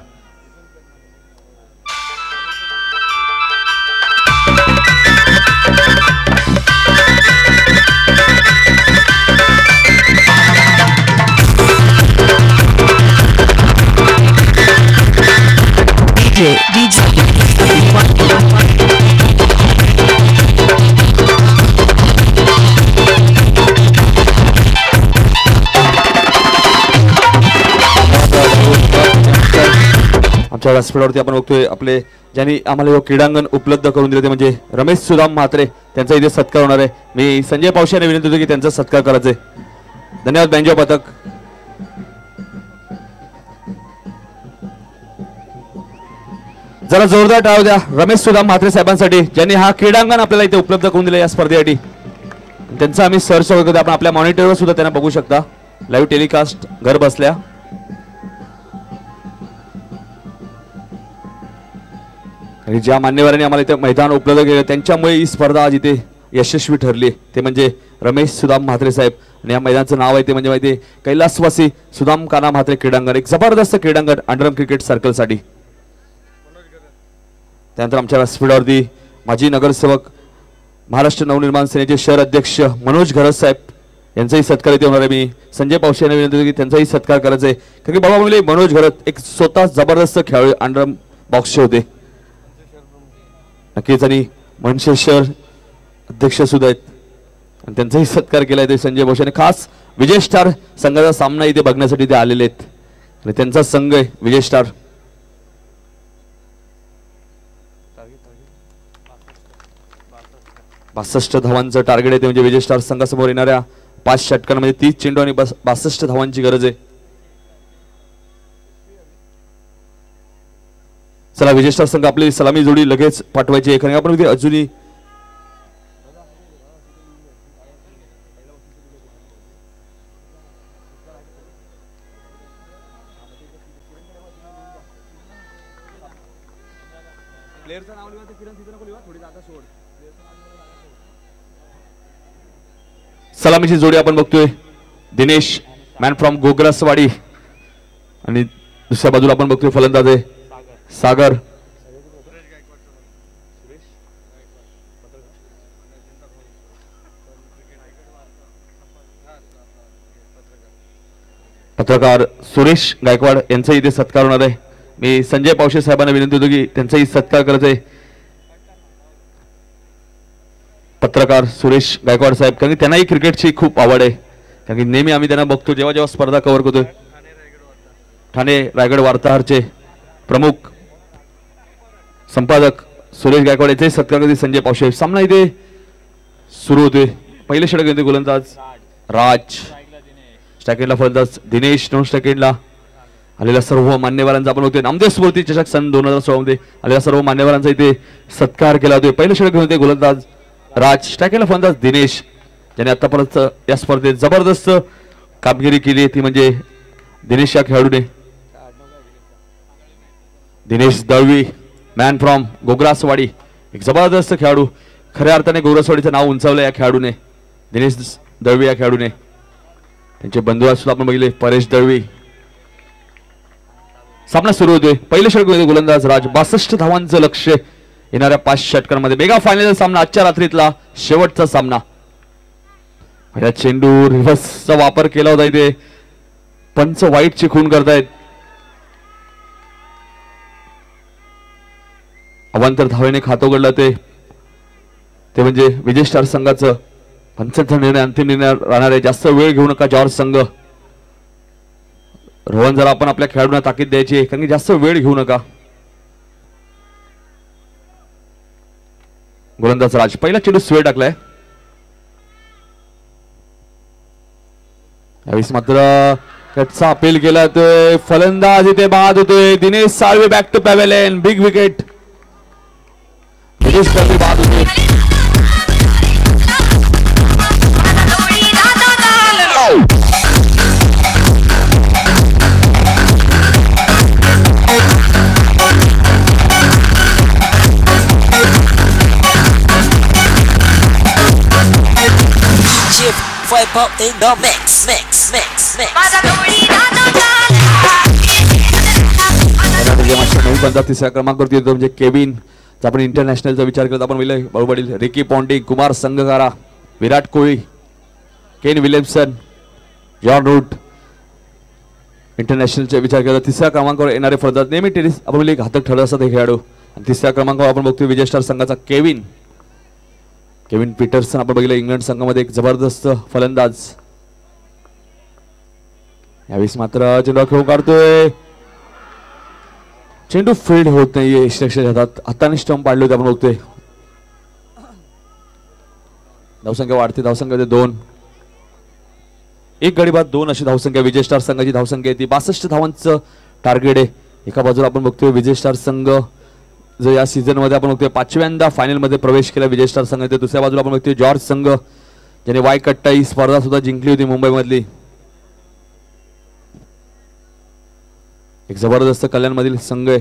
आमच्या व्यासपीठावरती आपण बघतोय आपले ज्यांनी आम्हाला हे क्रीडांगण उपलब्ध करून दिले ते म्हणजे रमेश सुदाम म्हात्रे. त्यांचा इथे सत्कार होणार आहे. मी संजय पावशे यांना विनंती होतो की त्यांचा सत्कार करायचा आहे. धन्यवाद बँजो पथक. जरा जोरदार टाळ्या द्या रमेश सुदाम म्हात्रे साहेबांसाठी ज्यांनी हा क्रीडांगण आपल्याला इथे उपलब्ध करून दिलं या स्पर्धेसाठी. त्यांचा आम्ही सर्च वगैरे आपण आपल्या मॉनिटरवर सुद्धा त्यांना बघू शकता लाईव्ह टेलिकास्ट घर बसल्या. आणि ज्या मान्यवरांनी आम्हाला इथे मैदान उपलब्ध केलं त्यांच्यामुळे ही स्पर्धा आज इथे यशस्वी ठरली. ते म्हणजे रमेश सुदाम म्हात्रे साहेब. आणि या मैदानाचं नाव आहे ते म्हणजे माहिती कैलासवासी सुदाम काना म्हात्रे क्रीडांगण. एक जबरदस्त क्रीडांगण अंडरआर्म क्रिकेट सर्कलसाठी. त्यानंतर आमच्या व्यासपीठावरती माजी नगरसेवक महाराष्ट्र नवनिर्माण सेनेचे शहर अध्यक्ष मनोज घरत साहेब यांचाही सत्कार इथे होणार आहे. मी संजय पावशे यांना विनंती की त्यांचाही सत्कार करायचा आहे. कारण की बाबा म्हणले मनोज घरत एक स्वतः जबरदस्त खेळाडू अंडरआर्म बॉक्सचे होते नक्कीच. आणि मनसे शहर अध्यक्ष सुद्धा आहेत आणि त्यांचाही सत्कार केला आहे संजय पावशे. आणि खास विजय स्टार संघाचा सामना इथे बघण्यासाठी ते आलेले आहेत आणि त्यांचा संघ आहे विजय स्टार. बासष्ट धावांचं टार्गेट आहे ते म्हणजे विजय स्टार संघासमोर येणाऱ्या 5 षटकांमध्ये 30 चेंडू आणि 62 धावांची गरज आहे. चला विजय स्टार संघ आपली सलामी जोडी लगेच पाठवायची आहे. कारण आपण अजूनही सलामीची जोडी आपण बघतोय दिनेश मॅन फ्रॉम गोग्रसवाडी आणि दुसऱ्या बाजूला आपण बघतोय फलंदाज आहे सागर. पत्रकार सुरेश गायकवाड यांचा इथे सत्कार होणार आहे. मी संजय पावशे साहेबांना विनंती होतो की त्यांचाही सत्कार करायचा आहे. पत्रकार सुरेश गायकवाड साहेब कारण की त्यांनाही क्रिकेटची खूप आवड आहे. कारण की नेहमी आम्ही त्यांना बघतो जेव्हा जेव्हा स्पर्धा कव्हर करतोय. ठाणे रायगड वार्ताहरचे प्रमुख संपादक सुरेश गायकवाड याचे सत्कार करते संजय पावशे. सामना इथे सुरू होते. पहिले षटक येते गोलंदाज राज. स्ट्रायकेटला फलंदाज दिनेश. 9 स्ट्रायकेटला आलेल्या सर्व मान्यवरांचा आपण होते नामदेव स्मृती चषक सन 2016 मध्ये आलेल्या सर्व मान्यवरांचा इथे सत्कार केला होता. पहिले षटक घेऊन होते गोलंदाज राज. स्ट्रायकेटला फलंदाज दिनेश ज्याने आतापर्यंत या स्पर्धेत जबरदस्त कामगिरी केली ती म्हणजे दिनेश या खेळाडूने. दिनेश दळवी मॅन फ्रॉम गोग्रासवाडी एक जबरदस्त खेळाडू. खऱ्या अर्थाने गोग्रासवाडीचं नाव उंचावलं या खेळाडूने दिनेश दळवी या खेळाडूने. त्यांचे बंधू सुद्धा आपण बघितले परेश दळवी. सामना सुरू होतोय. पहिले षटक गोलंदाज राज. 62 धावांचं लक्ष्य येणाऱ्या 5 षटकांमध्ये. मेगा फायनलचा सामना आजच्या रात्रीतला शेवटचा सामना. पहिला चेंडू रिव्हर्सचा वापर केला होता इथे पंच वाईटची खून करतायत. अवांतर धावेने खातं उघडलं ते म्हणजे विजय स्टार संघाचं. पंचांचा निर्णय अंतिम निर्णय राहणार आहे. जास्त वेळ घेऊ नका जॉर्ज संघ. रोहन जरा आपण आपल्या खेळाडूंना ताकीद द्यायची आहे कारण की जास्त वेळ घेऊ नका. गोलंदाज राज पहिला चेंडू स्वे टाकलाय. यावेळेस मात्र कटचा अपील केला जातोय. फलंदाज इथे बाद होतोय. Dinesh Salve back to pavilion. Big wicket. Dinesh Salve बाद होतोय.
in the mix.
तिसऱ्या क्रमांकावरती येतो म्हणजे केविन. आपण इंटरनॅशनलचा विचार करत आपण बरोबरील Ricky Ponting, Kumar Sangakkara, Virat Kohli, Kane Williamson, John Root. इंटरनॅशनलचा विचार करता तिसऱ्या क्रमांकावर येणारे फलंदाज नेहमी टेनिस आपण घातक ठरत असतात हे खेळाडू. आणि तिसऱ्या क्रमांकावर आपण बघतोय विजय स्टार संघाचा केविन पीटरसन. आपण बघितलं इंग्लंड संघामध्ये एक जबरदस्त फलंदाज. यावेळेस मात्र चेंडू खेळून काढतोय. चेंडू फील्ड होत नाहीये. यशलक्ष्याच्या हातात हाताने स्टंप पाडले होते आपण बघतोय. धावसंख्या वाढते. धावसंख्या 2. एक गडी बाद 2 अशी धावसंख्या विजय स्टार संघाची धावसंख्या आहे ती. 62 धावांचं टार्गेट आहे. एका बाजूला आपण बघतोय विजय स्टार संघ जो या सीझन मध्ये आपण बघतोय 5व्यांदा फायनल मध्ये प्रवेश केला विजय स्टार संघ. दुसऱ्या बाजूला आपण बघतोय जॉर्ज संघ ज्याने वाय कट्टा ही स्पर्धा सुद्धा जिंकली होती मुंबई मधली. एक जबरदस्त कल्याण मधील संघ आहे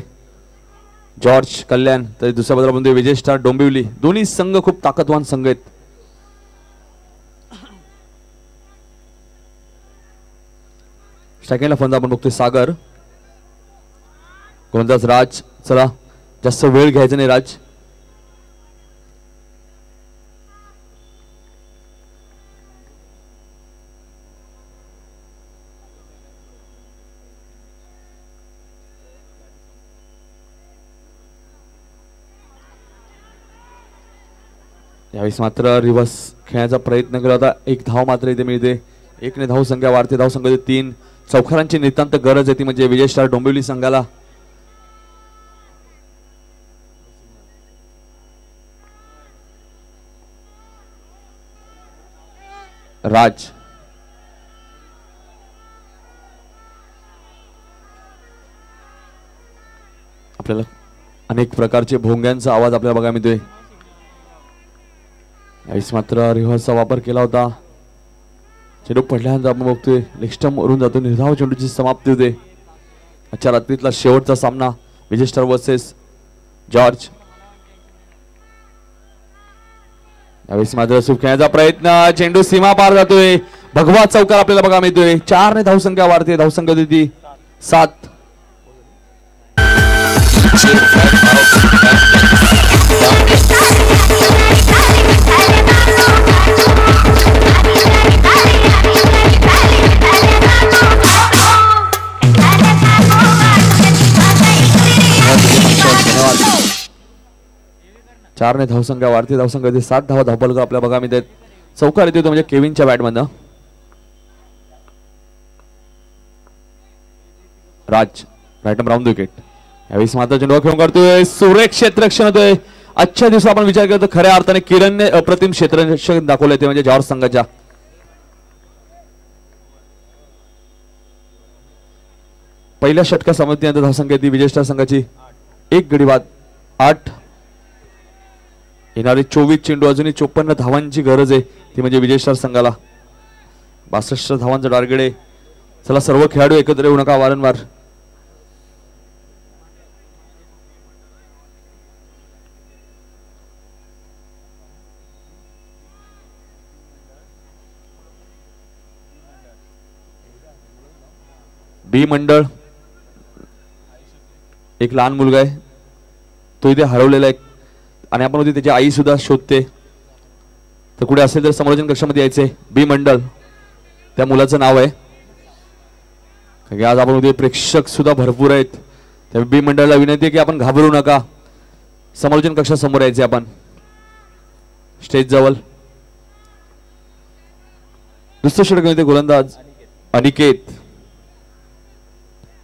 जॉर्ज कल्याण. तर दुसऱ्या बाजूला आपण विजय स्टार डोंबिवली. दोन्ही संघ खूप ताकदवान संघ आहेत. स्ट्रायकिंगला फलंदाज आपण बघतोय सागर. गोलंदाज राज. चला जास्त वेळ घ्यायचा नाही राज. यावेळेस मात्र रिव्हर्स खेळण्याचा प्रयत्न केला होता. एक धाव मात्र इथे मिळते. 1 ने धावसंख्या वाढते. धावसंख्या 3. चौकारांची नितांत गरज आहे ती म्हणजे विजय स्टार डोंबिवली संघाला. राज आपल्याला अनेक प्रकारचे भोंग्यांचा आवाज आपल्याला बघायला मिळतोय. यावेळेस मात्र रिव्हर्सचा वापर केला होता. चेंडू पडल्यानंतर आपण बघतोय लेग स्टंप वरून जातो. निर्धाव चेंडूची समाप्ती होते. आजच्या रात्रीतला शेवटचा सामना विजय स्टार वर्सेस जॉर्ज. यावेळेस मात्र सुख खेळण्याचा प्रयत्न. चेंडू सीमा पार जातोय. भगवा चौकार आपल्याला बघा मिळतोय. 4 ने धावसंख्या वाढते. धावसंख्या होती 7. चार ने धावसंख्या वाढते. धावसंख्या 7 धावा धावपल आपल्या बघा मिळतात. चौकार येतो म्हणजे केविनच्या बॅटमधनं. राज राईट राऊंड विकेट. यावेळेस मात्र चेंडू खेळून काढतोय. सुरेख क्षेत्ररक्षण होतोय. आजच्या दिवसात आपण विचार करतो खऱ्या अर्थाने किरणने अप्रतिम क्षेत्ररक्षण दाखवले ते म्हणजे जॉर्ज संघाच्या. पहिल्या षटका समाप्तीनंतर धावसंख्या ती विजय स्टार संघाची 1 गडी बाद 8. येणारे 24 चेंडू अजूनही 54 धावांची गरज आहे ती म्हणजे विजय स्टार संघाला. 62 धावांचं टार्गेट आहे. चला सर्व खेळाडू एकत्र येऊ नका वारंवार. बी मंडळ एक लहान मुलगा आहे तो इथे हरवलेला आहे आणि आपण होती त्याची आई सुद्धा शोधते. तर कुठे असेल तर समालोचन कक्षामध्ये यायचे. बी मंडळ त्या मुलाचं नाव आहे. आज आपण होते प्रेक्षक सुद्धा भरपूर आहेत. त्या बी मंडळाला विनंती आहे की आपण घाबरू नका. समालोचन कक्षासमोर यायचे आपण स्टेज जवळ. दुसरं षटक गोलंदाज अनिकेत.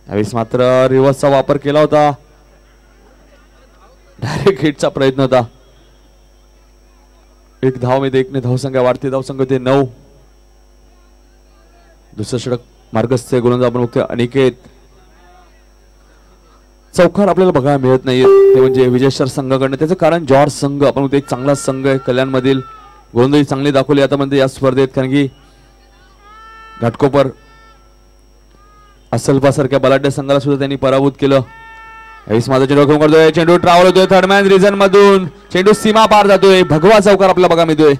यावेळेस मात्र रिव्हर्सचा वापर केला होता. डायरेक्ट हिटचा प्रयत्न होता. 1 धाव मिळते. 1 ने धावसंख्या वाढते. धावसंख्या होते 9. दुसरं षटक मार्गस्थ गोलंदाज आपण बघतोय अनिकेत. चौकार आपल्याला बघायला मिळत नाहीये ते म्हणजे विजयस्टार संघाकडनं. त्याचं कारण जॉर्ज संघ आपण बघतोय एक चांगला संघ आहे. कल्याण मधील गोलंदाजी चांगली दाखवली आता मध्ये या स्पर्धेत, कारण की घाटकोपर असलपा सारख्या बलाढ्य संघाला सुद्धा त्यांनी पराभूत केलं. माझा चेंडू घेऊन करतोय, चेंडू ट्रॅव्हल होतोय थर्ड मॅन रिजन मधून, चेंडू सीमा पार जातोय. भगवा चौकार आपल्याला बघा मिळतोय.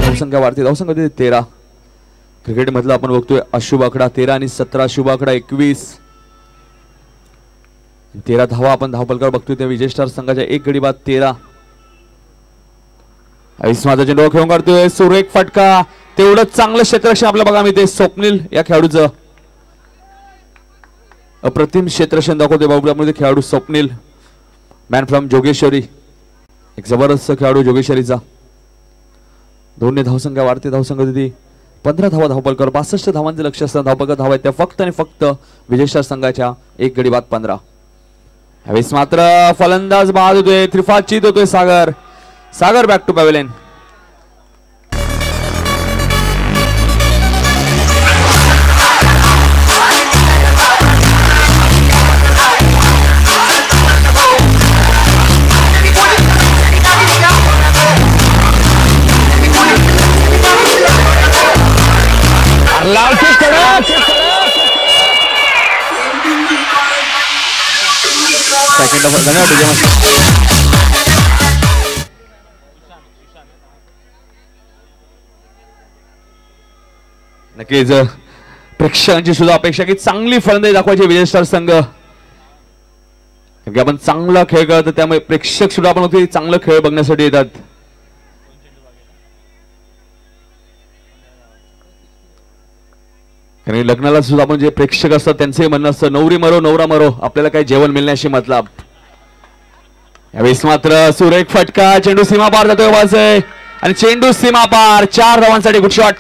धावसंख्या वाढते, धावसंख्या 13. क्रिकेट मधला आपण बघतोय अशुभ आकडा 13 आणि 17, शुभ आकडा 21. 13 धावा आपण धावपलकार बघतोय त्या विजय स्टार संघाच्या. एक गडी बाद 13. माझा चेंडू खेळून काढतोय, सुरेख फटका. तेवढंच चांगलं क्षेत्ररक्षण आपल्याला बघा मिळते स्वप्नील या खेळाडूचं. अप्रतिम क्षेत्ररक्षण दाखवते बाबूमध्ये खेळाडू स्वप्नील, मॅन फ्रॉम जोगेश्वरी. एक जबरदस्त खेळाडू जोगेश्वरीचा. दोन्ही धावसंख्या वाढते, धावसंख्या होती 15 धावा धावपलकर. 62 धावांचे लक्ष असताना धावपलकर धावा आहेत त्या फक्त आणि फक्त विजयस्टार संघाच्या. एक गडी बाद 15. यावेळेस मात्र फलंदाज बाद होतोय, त्रिफा चित होतोय सागर. सागर बॅक टू पॅव्हेलियन. नक्कीच प्रेक्षकांची सुद्धा अपेक्षा की चांगली फलंदाजी दाखवायची विजय स्टार संघ. आपण चांगला खेळ खेळतो त्यामुळे प्रेक्षक सुद्धा आपण चांगला खेळ बघण्यासाठी येतात. कारण लग्नाला सुद्धा आपण जे प्रेक्षक असतात त्यांचे म्हणणं असतं नवरी मरो नवरा मरो, आपल्याला काही जेवण मिळण्याशी मतलब. यावेळेस मात्र सुरेख फटका, चेंडू सीमा पार जातोय वाजय आणि चेंडू सीमा पार. 4 धावांसाठी गुड शॉट.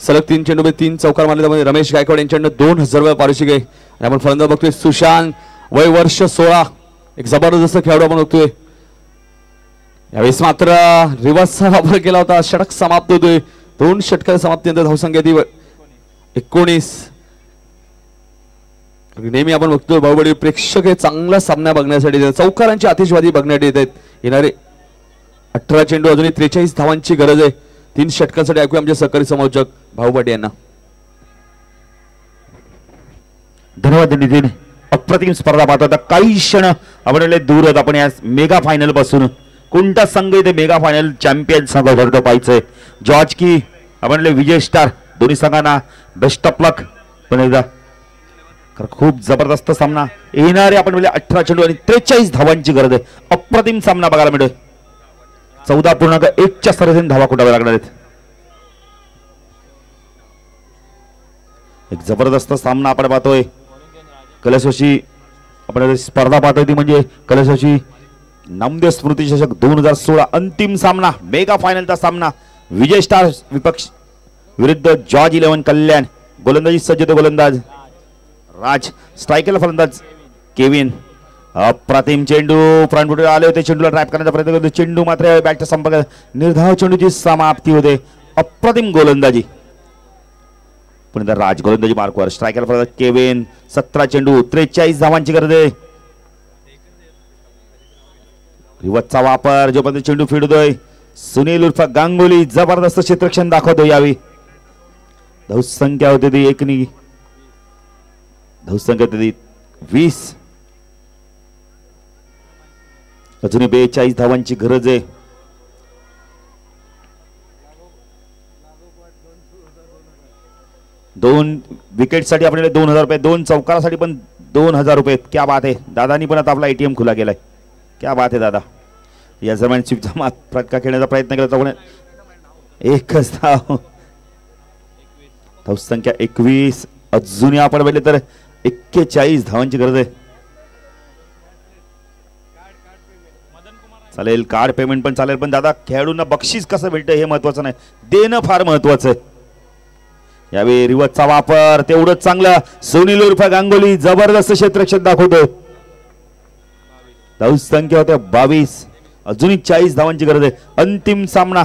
सलग 3 चेंडू 3 चौकार मारले. त्यामध्ये रमेश गायकवाड यांच्याकडनं 2000 रुपये पारितोषिक आहे. आपण फलंदाज बघतोय सुशांत, वय वर्ष 16. एक जबरदस्त खेळाडू आपण बघतोय. यावेळेस मात्र रिव्हर्सचा वापर केला होता. षटक समाप्त होतोय. 2 षटकाच्या समाप्तीनंतर धावसंख्या 19. नेहमी आपण बघतोय बाहुबली प्रेक्षक हे चांगला सामना बघण्यासाठी चौकारांची आतिषबाजी बघण्यासाठी येत आहेत. येणारे 18 चेंडू अजूनही 43 धावांची गरज आहे. 3 षटकांसाठी ऐकूया आमचे सहकारी समालोचक भाऊपाटी यांना.
धन्यवाद नितीन. अप्रतिम स्पर्धा पाहतो. आता काही क्षण आपण दूर आहेत आपण या मेगा फायनल पासून. कोणता संघ इथे मेगा फायनल चॅम्पियन संघ ठरतो पाहायचंय. जॉर्ज की आपण विजय स्टार, दोन्ही संघांना बेस्ट ऑफ लक. पण एकदा खूप जबरदस्त सामना येणारे आपण 18 चेंडू आणि 43 धावांची गरज आहे. अप्रतिम सामना बघायला मिळतोय. 14.1 च्या सरासरी धावा कुठाव्या लागणार आहेत. एक जबरदस्त सामना आपण पाहतोय. कलशोशी आपण स्पर्धा पाहतोय ती म्हणजे कलशोशी नामदेव स्मृती चषक 2016 अंतिम सामना, मेगा फायनलचा सामना. विजय स्टार विपक्ष विरुद्ध जॉर्ज 11 कल्याण. गोलंदाजी सज्ज गोलंदाज राज, स्ट्रायकरला फलंदाज केविन. अप्रतिम चेंडू फ्रंट फुटवर आले होते. चेंडूला ट्रॅप करण्याचा प्रयत्न करतो. चेंडू मात्र बॅटच्या संपर्क, निर्धाव चेंडूची समाप्ती होते. अप्रतिम गोलंदाजी पण राज गोलंदाजी मार्कवर. स्ट्रायकरला फलंदाज केविन. 17 चेंडू 43 धावांची गरज आहे. रिवर्सचा वापर, जोपर्यंत चेंडू फीड होतोय. सुनील उर्फ गांगुली जबरदस्त क्षेत्ररक्षण दाखवतो. यावी धावसंख्या होती ती 1. धावसंख्या होती 20. अजूनही 42 धावांची गरज आहे. दोन विकेटसाठी आपल्याला 2000 रुपये, 2 चौकारासाठी पण 2000 रुपये. क्या बात आहे. दादानी पण आता आपला ATM खुला केलाय. क्या बात आहे दादा. या दरम्यान शिवजमात फटका खेळण्याचा प्रयत्न केला तर एकच धाव. धावसंख्या 21. अजूनही आपण बघितले तर 41 धावांची गरज आहे. चालेल, कार्ड पेमेंट पण चालेल, पण दादा खेळाडूंना बक्षीस कसं भेटतं हे महत्वाचं नाही, देणं फार महत्वाचं आहे. यावेळी रिवर्सचा वापर तेवढंच चांगला. सुनील उर्फ गांगुली जबरदस्त क्षेत्ररक्षण दाखवतो. धाव संख्या होत्या 22. अजूनही 40 धावांची गरज आहे. अंतिम सामना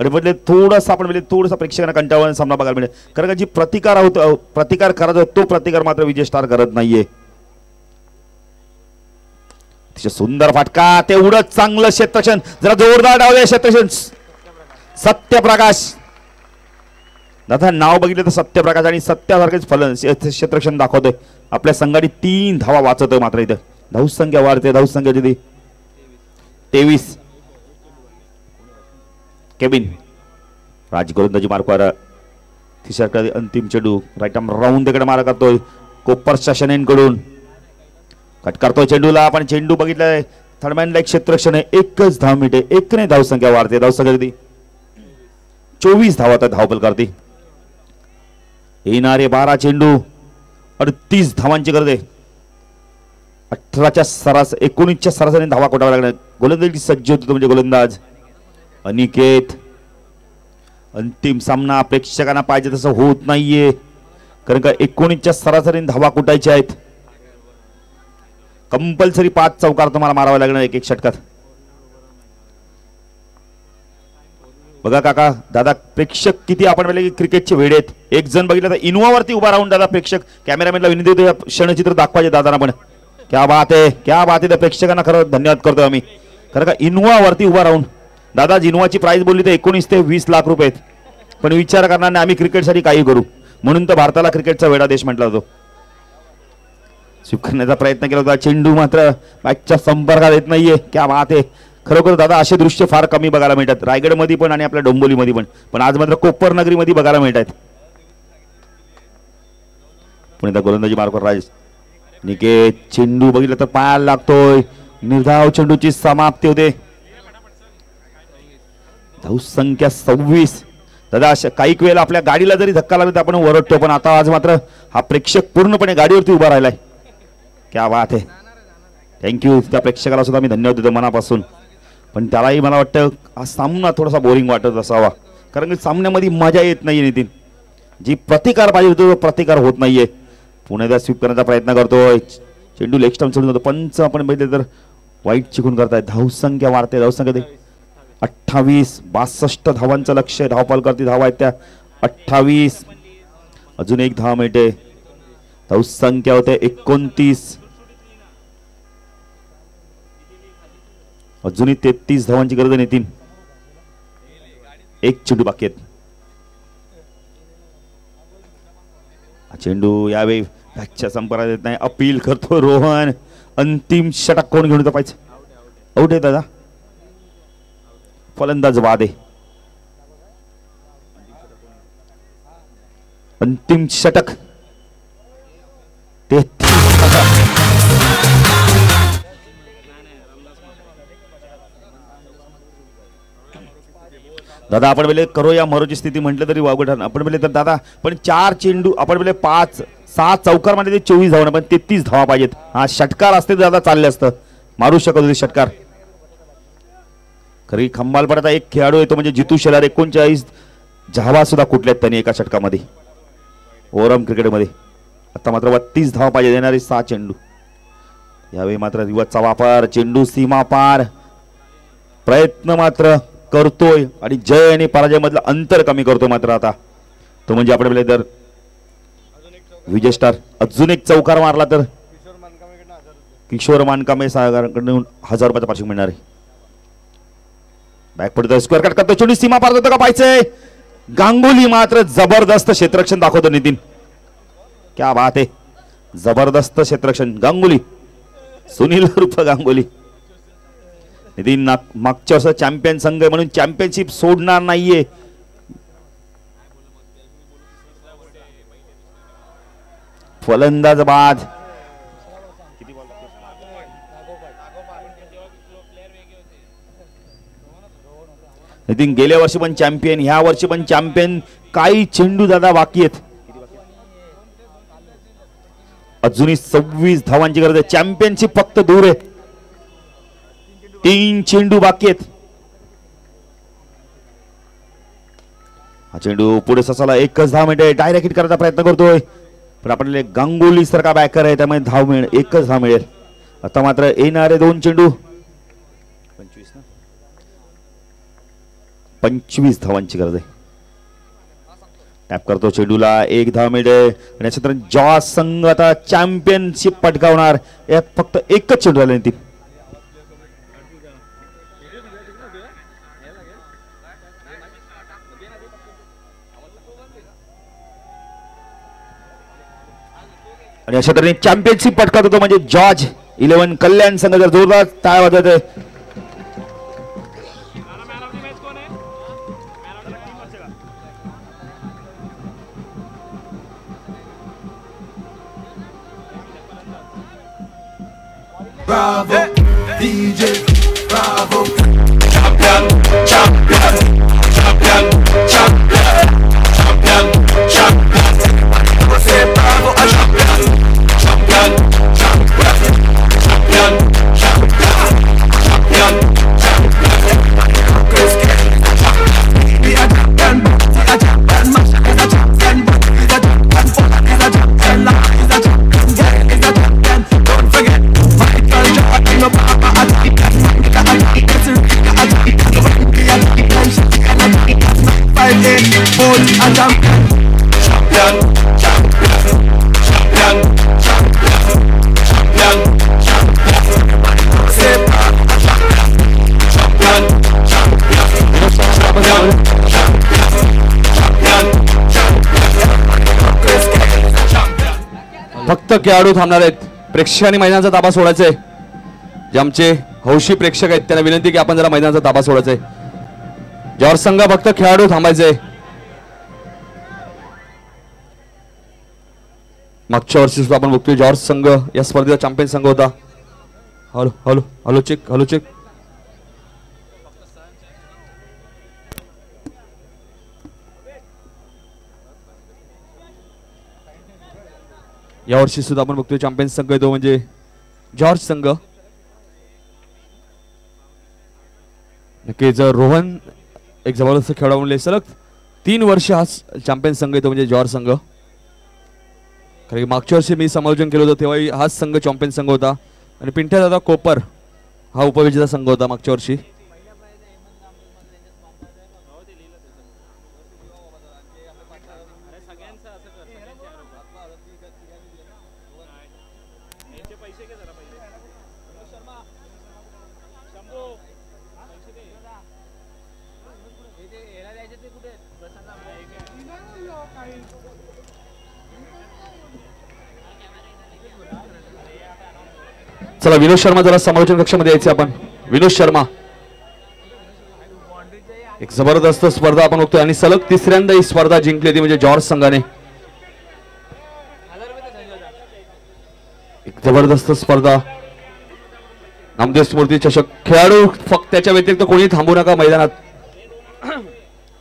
आणि म्हणजे थोडासा आपण म्हणजे थोडासा प्रेक्षकांना कंटाळवाणा सामना बघायला मिळेल, कारण का जी प्रतिकार करत होतो तो प्रतिकार मात्र विजय स्टार करत नाहीये. तिचे सुंदर फाटका तेवढंच चांगलं क्षेत्ररक्षण. जरा जोरदार डावले क्षेत्ररक्षण. सत्यप्रकाश, दादा नाव बघितलं तर सत्यप्रकाश आणि सत्यासारखेच फलन क्षेत्ररक्षण दाखवतोय. आपल्या संघाने 3 धावा वाचवतोय. मात्र इथं धावसंख्या वाढते. धावसंख्या किती? 23. केविन राज गोलंदाजी मार्कवर तिसऱ्या अंतिम चेंडू राईट आर्म राऊंड कडे मारा करतोय. कोपर शशनेंकडून कट करतोय चेंडूला. आपण चेंडू बघितलाय थर्डमॅन लाईक क्षेत्ररक्षण आहे. 1च धाव मिळते. 1ने धावसंख्या वाढते. धावसंख्या किती? 24 धावा तर धावपल करते. येणारे 12 चेंडू 38 धावांची गरज आहे. 18च्या सरासरी 19च्या सरासरीने धावा कोटावा लागणार. गोलंदाजी सज्ज होतो म्हणजे गोलंदाज अनिकेत. अंतिम सामना प्रेक्षकांना पाहिजे तसं होत नाहीये, कारण का 19च्या सरासरीने धावा कुटायच्या आहेत. कंपल्सरी 5 चौकार तुम्हाला मारावा लागणार एक षटकात. बघा काका दादा प्रेक्षक किती आपण म्हणजे क्रिकेटचे वेडे आहेत. एक जण बघितलं तर इनोवावरती उभा राहून दादा प्रेक्षक कॅमेरामॅनला विनंती होतो या क्षणचित्र दाखवायचे दादांना पण. क्या बात आहे, क्या बात आहे. त्या प्रेक्षकांना खरं धन्यवाद करतो आम्ही, कारण का इनोवावरती उभा राहून. दादा इनोवाची प्राइस बोलली तर 19 ते 20 लाख रुपये आहेत, पण विचार करणार नाही आम्ही क्रिकेटसाठी काही करू, म्हणून तर भारताला क्रिकेटचा वेडा देश म्हटला जातो. स्वीकारण्याचा प्रयत्न केला होता. चेंडू मात्र बॅटच्या संपर्कात येत नाहीये. क्या बात आहे. खरोखर दादा असे दृश्य फार कमी बघायला मिळतात रायगडमध्ये पण आणि आपल्या डोंबिवलीमध्ये पण आज मात्र कोपर नगरीमध्ये बघायला मिळतात. पुणे गोलंदाजी मार्कवर राज निकेत. चेंडू बघितलं तर पायाला लागतोय. निर्धाव चेंडूची समाप्ती होते. धावसंख्या 26. दादा अशा काही वेळेला आपल्या गाडीला जरी धक्का लागला तर आपण ओरडतो, पण आता आज मात्र हा प्रेक्षक पूर्णपणे गाडीवरती उभा राहिलाय. क्या बात आहे. थँक्यू. त्या प्रेक्षकाला सुद्धा मी धन्यवाद देतो मनापासून. पण त्यालाही मला वाटतं हा सामना थोडासा बोरिंग वाटत असावा, कारण की सामन्यामध्ये मजा येत नाहीये. नितीन जी प्रतिकार पाहिजे होतो तो प्रतिकार होत नाहीये. पुण्याचा स्वीप करण्याचा प्रयत्न करतोय. चेंडू लेग स्टंप सोडून जातो. पंच आपण बघितले तर वाईट चिकून करताय. धावसंख्या वाढते. धावसंख्या 28. 62 धावांचं लक्ष्य. धावपाल करते. धावा आहेत त्या 28. अजून एक धाव मिळते. धावसंख्या होते 29. अजूनही 33 धावांची गरज आहे नितीन. एक चेंडू बाकी आहेत. चेंडू यावेळी बॅटच्या संपर्कात येत नाही. अपील करतो रोहन. अंतिम षटक कोण घेऊन पाहिजे? आउट आहे दादा. फलंदाज बाद आहे. अंतिम षटक 33. दादा आपण बोले करो या मरोची स्थिती म्हटलं तरी वावगड. आपण बोले तर दादा पण 4 चेंडू आपण बोले 5-6 चौकार मध्ये 24 धावा पण 33 धावा पाहिजेत. हा षटकार असते दादा चालले असतं, मारू शकत होते षटकार. खरी खंबालपडाचा एक खेळाडू येतो म्हणजे जितू शेलार. 39 धावा सुद्धा कुठल्यात त्यांनी एका षटकामध्ये ओरम क्रिकेटमध्ये. आता मात्र 32 धावा पाहिजे देणारे 6 चेंडू. यावेळी मात्र रिवर्सचा वापर. चेंडू सीमा पार. प्रयत्न मात्र करतोय आणि जय आणि पराजय मधलं अंतर कमी करतो मात्र आता तो म्हणजे आपण तर विजय स्टार. अजून एक चौकार मारला तर किशोर मानकामे सागरकडून 1000 रुपयाचा पारितोषिक मिळणार आहे. बॅक पडतोय. स्क्वेअर कट करतो. चेंडू सीमा पार होतो का पाहिजे. गांगुली मात्र जबरदस्त क्षेत्ररक्षण दाखवतो नितीन. क्या बात आहे. जबरदस्त क्षेत्ररक्षण गांगुली. सुनील उर्फ गांगुली. नितीन मागच्या वर्षी चॅम्पियन संघ म्हणून चॅम्पियनशिप सोडणार नाहीये. फलंदाज बाद. नितीन गेल्या वर्षी पण चॅम्पियन, ह्या वर्षी पण चॅम्पियन. काही चेंडू दादा बाकी आहेत. अजूनही 26 धावांची गरज आहे. चॅम्पियनशिप फक्त दूर आहे. 3 चेंडू बाकी आहेत. हा चेंडू पुढे ससाला 1च धाव मिळते. डायरेक्ट हिट करायचा प्रयत्न करतोय पण आपल्याला गांगुली सारखा बॅकर आहे त्यामुळे धाव मिळेल. 1च धाव मिळेल. आता मात्र येणारे 2 चेंडू 25 धावांची गरज आहे. टॅप करतो चेंडूला 1 धाव मिळते आणि याच्यात जॉर्ज संघ आता चॅम्पियनशिप पटकावणार. यात फक्त 1च चेंडू झाले. ती आणि अशा तऱ्हेने चॅम्पियनशिप पटकावतो तो म्हणजे जॉर्ज 11 कल्याण संघ. जर जोरदार टाळ्या वाजवतोय.
Bravo, DJ Bravo. Champion, champion, champion, champion, champion, champion. Say bravo, a champion, champion, champion, champion, champion, champion. Chris Kelly, be a champion, a champion, mash is a champion, is a champion, is a champion, is a champion, is a champion. Don't forget. No papa a champion, a champion, a champion, 5 8 4 a champion, champion, champion, champion, champion, champion, say a champion, champion, champion.
फक्त खेळाडू थांबणार आहेत. प्रेक्षकांनी मैदानाचा ताबा सोडायचा आहे. जे आमचे हौशी प्रेक्षक आहेत त्यांना विनंती की आपण जरा मैदानाचा ताबा सोडायचा आहे. जॉर्ज संघ फक्त खेळाडू थांबायचे. मागच्या वर्षी सुद्धा आपण बघतोय जॉर्ज संघ या स्पर्धेचा चॅम्पियन संघ होता. Hello hello hello check hello check. यावर्षी सुद्धा आपण बघतोय चॅम्पियन संघ आहे तो म्हणजे जॉर्ज संघ. नक्कीच रोहन एक जबरदस्त खेळाडू म्हणले. सलग 3 वर्ष हा चॅम्पियन संघ येतो म्हणजे जॉर्ज संघ. कारण की मागच्या वर्षी मी समायोजन केलं होतं तेव्हाही हाच संघ चॅम्पियन संघ होता आणि पिंट्या दादा कोपर हा उपविजेता संघ होता मागच्या वर्षी. चला विनोद शर्मा जरा समालोचन कक्षामध्ये यायचे आपण. विनोद शर्मा एक जबरदस्त स्पर्धा आपण बघतोय आणि सलग 3ऱ्यांदा ही स्पर्धा जिंकली ती म्हणजे जॉर्ज संघाने. एक जबरदस्त स्पर्धा. नामदेव स्मृती चषक. खेळाडू फक्त त्याच्या व्यतिरिक्त कोणी थांबू नका मैदानात.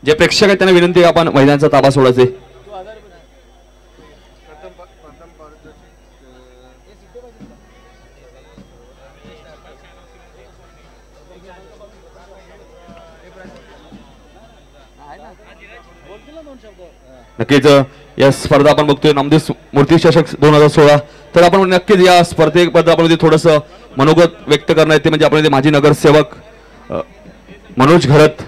जे प्रेक्षक आहेत त्यांना विनंती आपण मैदानाचा ताबा सोडायचे. नक्कीच या स्पर्धा आपण बघतोय नामदेव मूर्ती चषक 2016. तर आपण नक्कीच या स्पर्धेबद्दल आपण थोडस मनोगत व्यक्त करणार ते म्हणजे आपण माजी नगरसेवक मनोज घरत